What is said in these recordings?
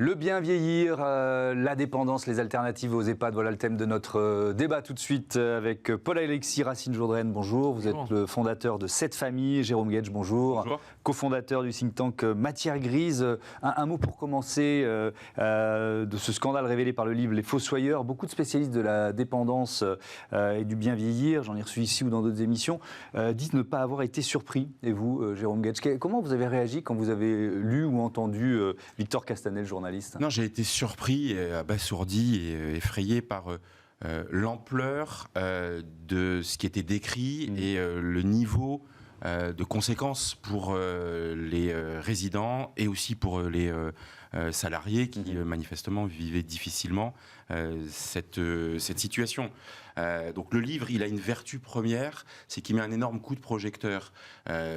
Le bien vieillir, la dépendance, les alternatives aux EHPAD, voilà le thème de notre débat tout de suite avec Paul-Alexis Racine-Jourdraine, bonjour. Vous êtes le fondateur de Cette Famille, Jérôme Guedj, bonjour. Bonjour. Co-fondateur du think tank Matière Grise. Un mot pour commencer de ce scandale révélé par le livre Les Fossoyeurs. Beaucoup de spécialistes de la dépendance et du bien vieillir, j'en ai reçu ici ou dans d'autres émissions, disent ne pas avoir été surpris. Et vous, Jérôme Guedj, comment vous avez réagi quand vous avez lu ou entendu Victor Castanel, journaliste? Non, j'ai été surpris, abasourdi et effrayé par l'ampleur de ce qui était décrit et le niveau de conséquences pour les résidents et aussi pour les salariés qui manifestement vivaient difficilement cette situation. Donc le livre, il a une vertu première, c'est qu'il met un énorme coup de projecteur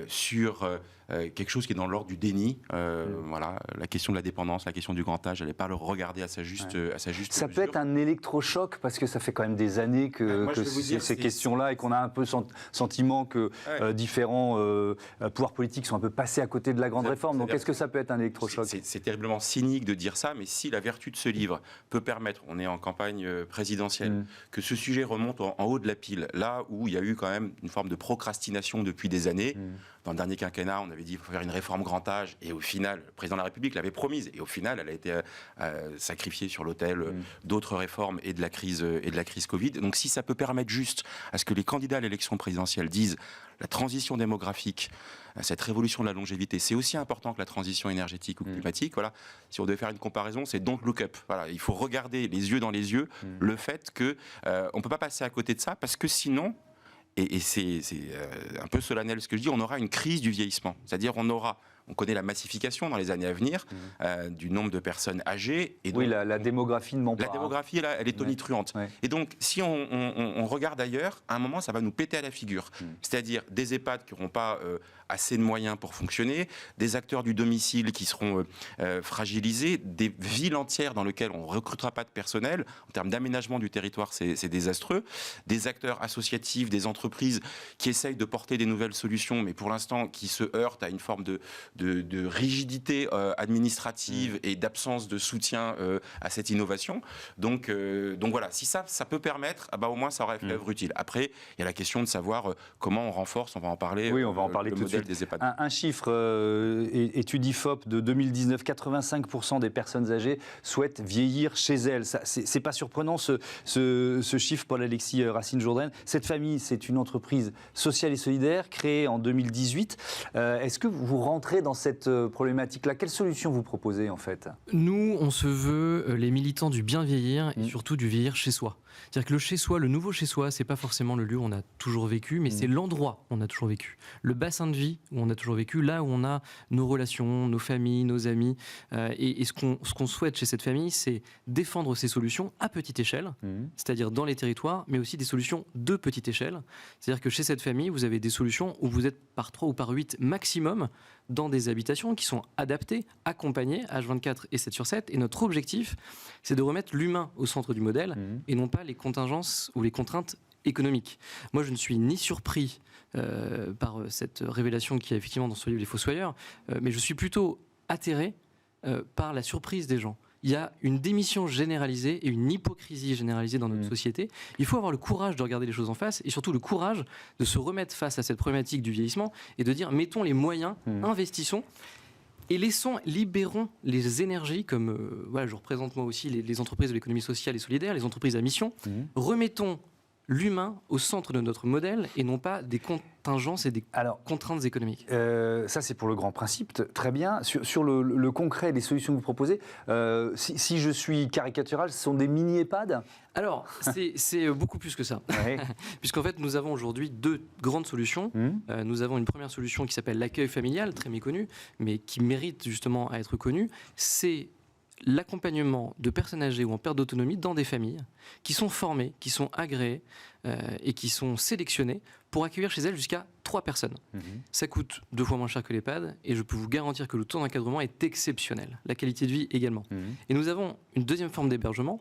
sur quelque chose qui est dans l'ordre du déni. Voilà, la question de la dépendance, la question du grand âge, elle n'est pas le regarder à sa juste Ça mesure. peut être un électrochoc parce que ça fait quand même des années que ces questions-là et qu'on a un peu sentiment que différents pouvoirs politiques sont un peu passés à côté de la grande réforme. Donc est-ce que ça peut être un électrochoc? C'est terriblement cynique de dire ça, mais si la vertu de ce livre peut permettre, on est en campagne présidentielle, que ce sujet remonte en haut de la pile, là où il y a eu quand même une forme de procrastination depuis des années. Dans le dernier quinquennat, on avait dit qu'il faut faire une réforme grand âge, et au final, le président de la République l'avait promise, et au final, elle a été sacrifiée sur l'autel d'autres réformes et de la crise Covid. Donc si ça peut permettre juste à ce que les candidats à l'élection présidentielle disent la transition démographique, cette révolution de la longévité, c'est aussi important que la transition énergétique ou climatique. Voilà. Si on devait faire une comparaison, c'est don't look up. Voilà. Il faut regarder les yeux dans les yeux le fait que on ne peut pas passer à côté de ça, parce que sinon, et c'est un peu solennel ce que je dis, on aura une crise du vieillissement. C'est-à-dire on connaît la massification dans les années à venir du nombre de personnes âgées. Et donc, la démographie ne ment pas. La démographie, là, elle est tonitruante. Et donc, si on regarde ailleurs, à un moment, ça va nous péter à la figure. C'est-à-dire des EHPAD qui n'auront pas assez de moyens pour fonctionner, des acteurs du domicile qui seront fragilisés, des villes entières dans lesquelles on ne recrutera pas de personnel. En termes d'aménagement du territoire, c'est désastreux. Des acteurs associatifs, des entreprises qui essayent de porter des nouvelles solutions, mais pour l'instant, qui se heurtent à une forme de rigidité administrative et d'absence de soutien à cette innovation. Donc voilà, si ça peut permettre, au moins ça aurait fait œuvre utile. Après, il y a la question de savoir comment on renforce, on va en parler. Oui, on va en parler tout de suite. Des EHPAD. Un chiffre, étude IFOP de 2019, 85% des personnes âgées souhaitent vieillir chez elles. C'est pas surprenant ce chiffre, Paul-Alexis Racine-Jourdraine. Cette famille, c'est une entreprise sociale et solidaire créée en 2018. Est-ce que vous rentrez dans cette problématique-là? Quelle solution vous proposez en fait? Nous, on se veut les militants du bien vieillir et surtout du vieillir chez soi. C'est-à-dire que le chez soi, le nouveau chez soi, c'est pas forcément le lieu où on a toujours vécu, mais c'est l'endroit où on a toujours vécu. Le bassin de vie où on a toujours vécu, là où on a nos relations, nos familles, nos amis. Et ce qu'on souhaite chez cette famille, c'est défendre ces solutions à petite échelle, c'est-à-dire dans les territoires, mais aussi des solutions de petite échelle. C'est-à-dire que chez cette famille, vous avez des solutions où vous êtes par 3 ou par 8 maximum dans des habitations qui sont adaptées, accompagnées, H24 et 7/7. Et notre objectif, c'est de remettre l'humain au centre du modèle et non pas les contingences ou les contraintes économiques. Moi, je ne suis ni surpris par cette révélation qu'il y a effectivement dans ce livre Les Fossoyeurs, mais je suis plutôt atterré par la surprise des gens. Il y a une démission généralisée et une hypocrisie généralisée dans notre société. Il faut avoir le courage de regarder les choses en face et surtout le courage de se remettre face à cette problématique du vieillissement et de dire mettons les moyens, investissons et libérons les énergies comme je représente moi aussi les entreprises de l'économie sociale et solidaire, les entreprises à mission. Remettons l'humain au centre de notre modèle et non pas des contingences et des contraintes économiques. Ça, c'est pour le grand principe, très bien. Sur le concret des solutions que vous proposez, si je suis caricatural, ce sont des mini-EHPAD? Alors, c'est beaucoup plus que ça. Ouais. Puisqu'en fait, nous avons aujourd'hui 2 grandes solutions. Nous avons une première solution qui s'appelle l'accueil familial, très méconnue, mais qui mérite justement à être connue. C'est l'accompagnement de personnes âgées ou en perte d'autonomie dans des familles qui sont formées, qui sont agréées et qui sont sélectionnées pour accueillir chez elles jusqu'à 3 personnes. Ça coûte 2 fois moins cher que l'EHPAD et je peux vous garantir que le taux d'encadrement est exceptionnel. La qualité de vie également. Et nous avons une deuxième forme d'hébergement,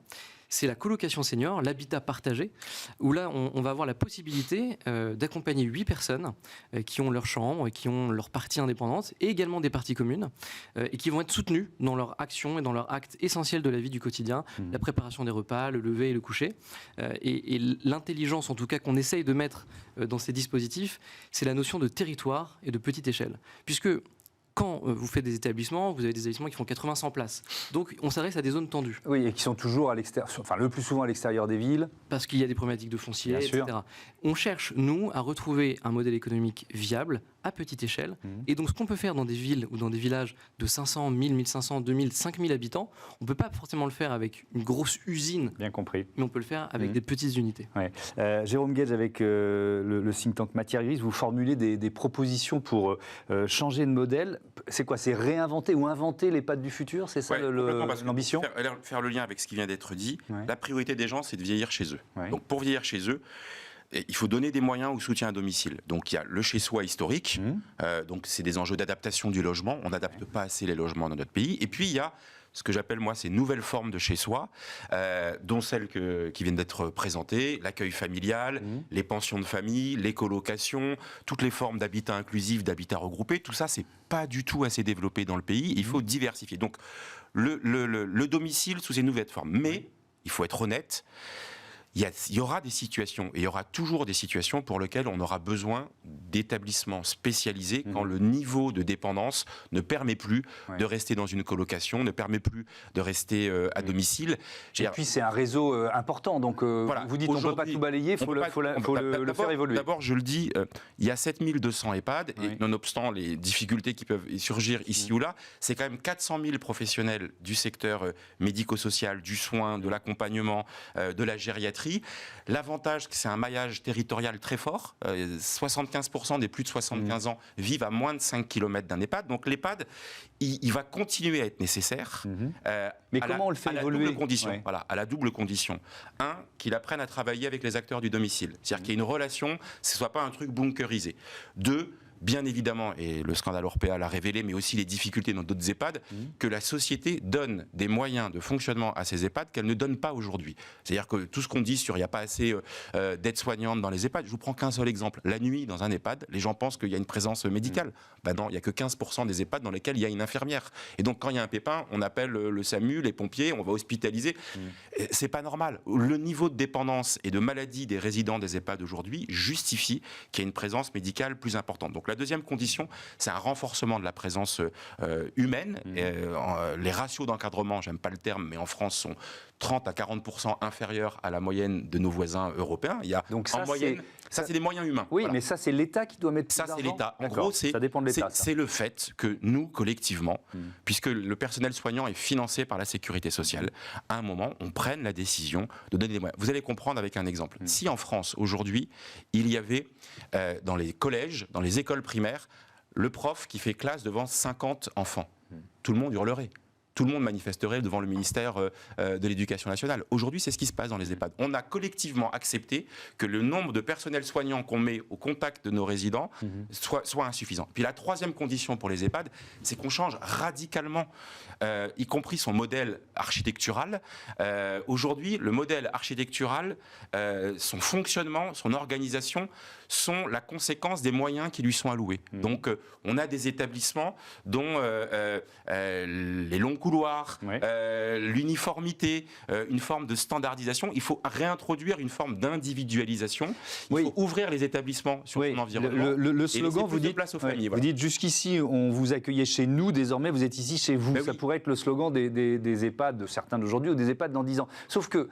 c'est la colocation senior, l'habitat partagé, où là, on va avoir la possibilité d'accompagner 8 personnes qui ont leur chambre, qui ont leur partie indépendante et également des parties communes, et qui vont être soutenues dans leur action et dans leur acte essentiel de la vie du quotidien, la préparation des repas, le lever et le coucher. Et l'intelligence, en tout cas, qu'on essaye de mettre dans ces dispositifs, c'est la notion de territoire et de petite échelle. Puisque quand vous faites des établissements, vous avez des établissements qui font 80-100 places. Donc on s'adresse à des zones tendues. Oui, et qui sont toujours à l'extérieur, enfin le plus souvent à l'extérieur des villes. Parce qu'il y a des problématiques de foncier, Bien etc. sûr. On cherche, nous, à retrouver un modèle économique viable, à petite échelle. Et donc ce qu'on peut faire dans des villes ou dans des villages de 500, 1000, 1500, 2000, 5000 habitants, on ne peut pas forcément le faire avec une grosse usine. Bien compris. Mais on peut le faire avec des petites unités. Ouais. Jérôme Gage, avec le think tank Matière Grise, vous formulez des propositions pour changer de modèle. C'est quoi? C'est réinventer ou inventer l'EHPAD du futur? C'est ça l'ambition? Faire le lien avec ce qui vient d'être dit, Ouais. la priorité des gens, c'est de vieillir chez eux. Ouais. Donc pour vieillir chez eux, il faut donner des moyens au soutien à domicile. Donc il y a le chez-soi historique, donc c'est des enjeux d'adaptation du logement. On n'adapte pas assez les logements dans notre pays. Et puis il y a ce que j'appelle moi ces nouvelles formes de chez-soi, dont celles qui viennent d'être présentées, l'accueil familial, les pensions de famille, les colocations, toutes les formes d'habitat inclusif, d'habitat regroupé. Tout ça, c'est pas du tout assez développé dans le pays. Il faut diversifier. Donc le domicile sous ces nouvelles formes. Mais il faut être honnête. Il y aura des situations, et il y aura toujours des situations pour lesquelles on aura besoin d'établissements spécialisés quand le niveau de dépendance ne permet plus de rester dans une colocation, ne permet plus de rester à domicile. Et puis c'est un réseau important, donc Voilà. vous dites on ne peut pas tout balayer, il faut le faire évoluer. D'abord, je le dis, il y a 7200 EHPAD, et nonobstant les difficultés qui peuvent surgir ici ou là, c'est quand même 400 000 professionnels du secteur médico-social, du soin, de l'accompagnement, de la gériatrie. L'avantage, c'est un maillage territorial très fort. 75% des plus de 75 ans vivent à moins de 5 km d'un EHPAD. Donc l'EHPAD, il va continuer à être nécessaire. Mais comment on le fait évoluer? Double condition, voilà, à la double condition. Un, qu'il apprenne à travailler avec les acteurs du domicile. C'est-à-dire qu'il y ait une relation, ce ne soit pas un truc bunkerisé. Deux, bien évidemment, et le scandale Orpea l'a révélé, mais aussi les difficultés dans d'autres EHPAD, que la société donne des moyens de fonctionnement à ces EHPAD qu'elle ne donne pas aujourd'hui. C'est-à-dire que tout ce qu'on dit sur il n'y a pas assez d'aides-soignantes dans les EHPAD, je vous prends qu'un seul exemple. La nuit, dans un EHPAD, les gens pensent qu'il y a une présence médicale. Ben non, il n'y a que 15% des EHPAD dans lesquels il y a une infirmière. Et donc, quand il y a un pépin, on appelle le SAMU, les pompiers, on va hospitaliser. C'est pas normal. Le niveau de dépendance et de maladie des résidents des EHPAD aujourd'hui justifie qu'il y ait une présence médicale plus importante. Donc, la deuxième condition, c'est un renforcement de la présence humaine. Les ratios d'encadrement, j'aime pas le terme, mais en France sont 30 à 40% inférieurs à la moyenne de nos voisins européens. Il y a donc ça, en moyenne, ça c'est des moyens humains. Oui, voilà. mais ça c'est l'État qui doit mettre ça, plus d'argent. c'est l'État. En D'accord. gros, ça dépend de l'État. C'est le fait que nous, collectivement, puisque le personnel soignant est financé par la sécurité sociale, à un moment, on prenne la décision de donner des moyens. Vous allez comprendre avec un exemple. Si en France, aujourd'hui, il y avait dans les collèges, dans les écoles primaires, le prof qui fait classe devant 50 enfants, tout le monde hurlerait. Tout le monde manifesterait devant le ministère de l'Éducation nationale. Aujourd'hui, c'est ce qui se passe dans les EHPAD. On a collectivement accepté que le nombre de personnels soignants qu'on met au contact de nos résidents soit insuffisant. Puis la troisième condition pour les EHPAD, c'est qu'on change radicalement, y compris son modèle architectural. Aujourd'hui, le modèle architectural, son fonctionnement, son organisation sont la conséquence des moyens qui lui sont alloués. Donc, on a des établissements dont les longs couloirs, l'uniformité, une forme de standardisation. Il faut réintroduire une forme d'individualisation. Il faut ouvrir les établissements sur son environnement. Le slogan, vous dites, place aux familles, vous dites jusqu'ici, on vous accueillait chez nous, désormais vous êtes ici chez vous. Ça pourrait être le slogan des EHPAD, de certains d'aujourd'hui ou des EHPAD dans 10 ans. Sauf que,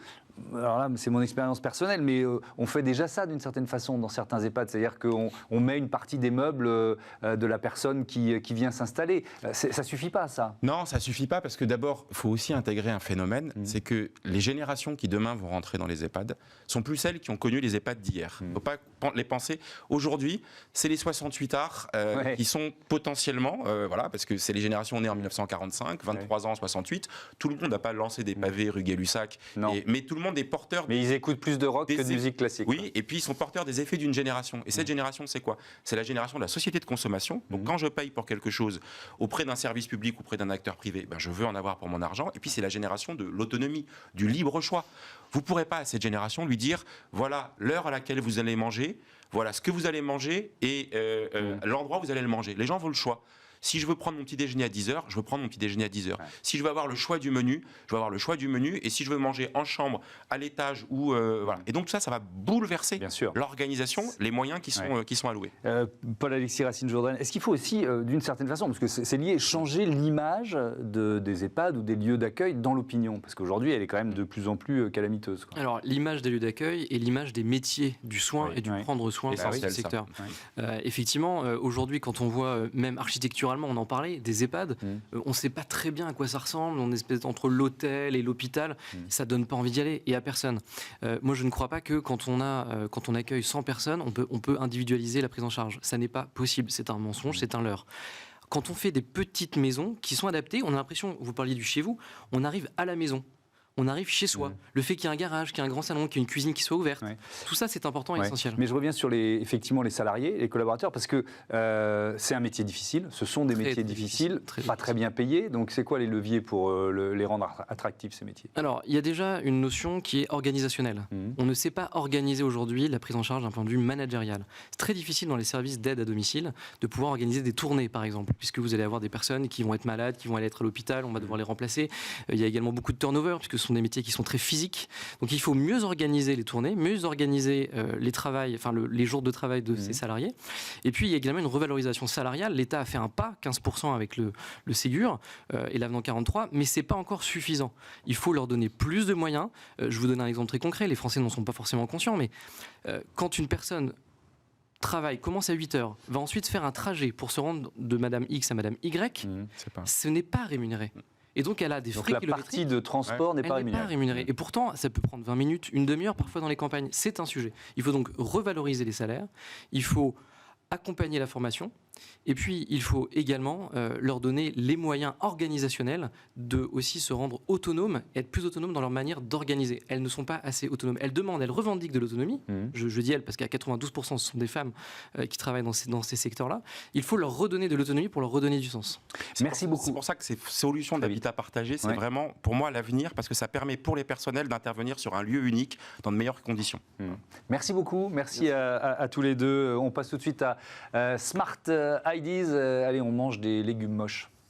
alors là, c'est mon expérience personnelle, mais on fait déjà ça d'une certaine façon dans certains EHPAD. C'est-à-dire qu'on met une partie des meubles de la personne qui vient s'installer. Ça suffit pas, ça? Non, ça suffit pas, parce que d'abord, il faut aussi intégrer un phénomène, c'est que les générations qui demain vont rentrer dans les EHPAD sont plus celles qui ont connu les EHPAD d'hier. Il ne faut pas les penser. Aujourd'hui, c'est les 68ards qui sont potentiellement, voilà, parce que c'est les générations nées en 1945, 23 ans, 68. Tout le monde n'a pas lancé des pavés rue Gay-Lussac, mais tout le monde vraiment des porteurs. Mais ils écoutent plus de rock que de musique classique. Oui, et puis ils sont porteurs des effets d'une génération. Et cette génération, c'est quoi? C'est la génération de la société de consommation. Donc quand je paye pour quelque chose auprès d'un service public ou auprès d'un acteur privé, ben, je veux en avoir pour mon argent. Et puis c'est la génération de l'autonomie, du libre choix. Vous ne pourrez pas à cette génération lui dire, voilà l'heure à laquelle vous allez manger, voilà ce que vous allez manger et l'endroit où vous allez le manger. Les gens veulent le choix. Si je veux prendre mon petit déjeuner à 10h, je veux prendre mon petit déjeuner à 10h. Ouais. Si je veux avoir le choix du menu, je veux avoir le choix du menu. Et si je veux manger en chambre, à l'étage, ou voilà. Et donc tout ça, ça va bouleverser l'organisation, les moyens qui sont alloués. Paul-Alexis Racine-Jourdain, est-ce qu'il faut aussi, d'une certaine façon, parce que c'est lié, changer l'image des EHPAD ou des lieux d'accueil dans l'opinion? Parce qu'aujourd'hui, elle est quand même de plus en plus calamiteuse. Quoi. Alors, l'image des lieux d'accueil et l'image des métiers du soin et du prendre soin dans ce secteur. Effectivement, aujourd'hui, quand on voit même architecturalement, on en parlait, des EHPAD, on ne sait pas très bien à quoi ça ressemble, on est peut-être entre l'hôtel et l'hôpital, ça ne donne pas envie d'y aller, et à personne. Moi, je ne crois pas que quand on accueille 100 personnes, on peut individualiser la prise en charge. Ça n'est pas possible, c'est un mensonge, c'est un leurre. Quand on fait des petites maisons qui sont adaptées, on a l'impression, vous parliez du chez vous, on arrive à la maison. On arrive chez soi. Le fait qu'il y ait un garage, qu'il y ait un grand salon, qu'il y ait une cuisine qui soit ouverte, tout ça c'est important et essentiel. Mais je reviens sur effectivement les salariés, les collaborateurs, parce que c'est un métier difficile, ce sont des métiers difficiles, pas très bien payés, donc c'est quoi les leviers pour les rendre attractifs ces métiers? Alors il y a déjà une notion qui est organisationnelle. On ne sait pas organiser aujourd'hui la prise en charge d'un point de vue managérial. C'est très difficile dans les services d'aide à domicile de pouvoir organiser des tournées par exemple, puisque vous allez avoir des personnes qui vont être malades, qui vont aller être à l'hôpital, on va devoir les remplacer. Il y a également beaucoup de turnover, puisque ce sont des métiers qui sont très physiques. Donc il faut mieux organiser les tournées, mieux organiser les jours de travail de ces salariés. Et puis il y a également une revalorisation salariale. L'État a fait un pas, 15% avec le Ségur et l'avenant 43, mais c'est pas encore suffisant. Il faut leur donner plus de moyens. Je vous donne un exemple très concret. Les Français n'en sont pas forcément conscients, mais quand une personne commence à 8h, va ensuite faire un trajet pour se rendre de Madame X à Madame Y, ce n'est pas rémunéré. Et donc elle a des frais kilométriques. La partie de transport n'est pas rémunérée. Et pourtant, ça peut prendre 20 minutes, une demi-heure, parfois dans les campagnes. C'est un sujet. Il faut donc revaloriser les salaires. Il faut accompagner la formation. Et puis, il faut également leur donner les moyens organisationnels de aussi se rendre autonomes, être plus autonomes dans leur manière d'organiser. Elles ne sont pas assez autonomes. Elles demandent, elles revendiquent de l'autonomie. Je dis elles parce qu'à 92%, ce sont des femmes qui travaillent dans ces secteurs-là. Il faut leur redonner de l'autonomie pour leur redonner du sens. Merci beaucoup. C'est pour ça que ces solutions d'habitat partagé, c'est vraiment, pour moi, l'avenir, parce que ça permet pour les personnels d'intervenir sur un lieu unique dans de meilleures conditions. Merci beaucoup. Merci à tous les deux. On passe tout de suite à Smart Ideas. Allez, on mange des légumes moches.